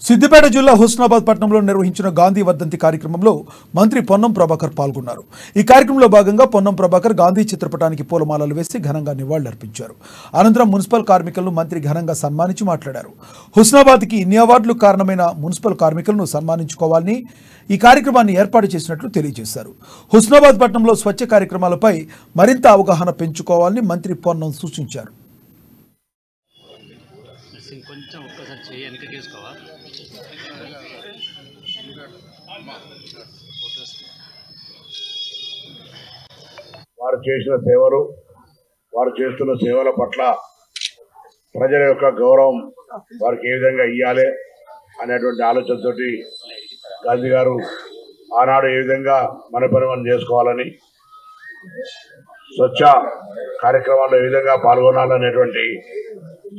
సిద్దిపేట జిల్లా హుస్నాబాద్ పట్టణంలో నిర్వహించిన గాంధీ వర్ధంతి కార్యక్రమంలో మంత్రి పొన్నం ప్రభాకర్ పాల్గొన్నారు. ఈ కార్యక్రమంలో భాగంగా పొన్నం ప్రభాకర్ గాంధీ చిత్రపటానికి పూలమాలలు వేసి ఘనంగా నివాళులర్పించారు. అనంతరం మున్సిపల్ కార్మికులను మంత్రి ఘనంగా సన్మానించి మాట్లాడారు. హుస్నాబాద్కి ఇన్ని అవార్డులు కారణమైన మున్సిపల్ కార్మికులను సన్మానించుకోవాలని ఈ కార్యక్రమాన్ని ఏర్పాటు చేసినట్లు తెలియజేశారు. హుస్నాబాద్ పట్టణంలో స్వచ్ఛ కార్యక్రమాలపై మరింత అవగాహన పెంచుకోవాలని మంత్రి పొన్నం సూచించారు. వారు చేసిన సేవలు, వారు చేస్తున్న సేవల పట్ల ప్రజల యొక్క గౌరవం వారికి ఏ విధంగా ఇవ్వాలి అనేటువంటి ఆలోచనతోటి గాంధీ గారు ఆనాడు ఏ విధంగా మన పని మనం చేసుకోవాలని, స్వచ్ఛ కార్యక్రమాల్లో ఏ విధంగా పాల్గొనాలనేటువంటి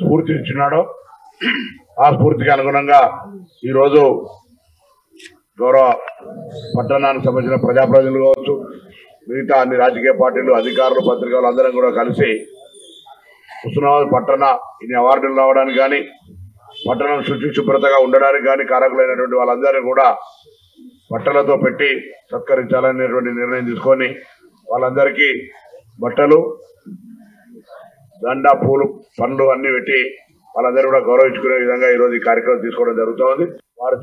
స్ఫూర్తి ఇచ్చినాడో ఆ స్ఫూర్తికి అనుగుణంగా ఈరోజు గౌరవ పట్టణానికి సంబంధించిన ప్రజాప్రతినిధులు కావచ్చు, మిగతా అన్ని రాజకీయ పార్టీలు, అధికారులు, పత్రికలు అందరం కూడా కలిసి హుస్నాబాద్ పట్టణ ఇన్ని అవార్డులు రావడానికి కానీ, పట్టణం శుభ్రతగా ఉండడానికి కానీ కారకులైనటువంటి వాళ్ళందరినీ కూడా బట్టలతో పెట్టి సత్కరించాలనేటువంటి నిర్ణయం తీసుకొని వాళ్ళందరికీ బట్టలు, దండ, పూలు, పండ్లు అన్ని పెట్టి వాళ్ళందరూ కూడా గౌరవించుకునే విధంగా ఈరోజు ఈ కార్యక్రమం తీసుకోవడం జరుగుతోంది. వారు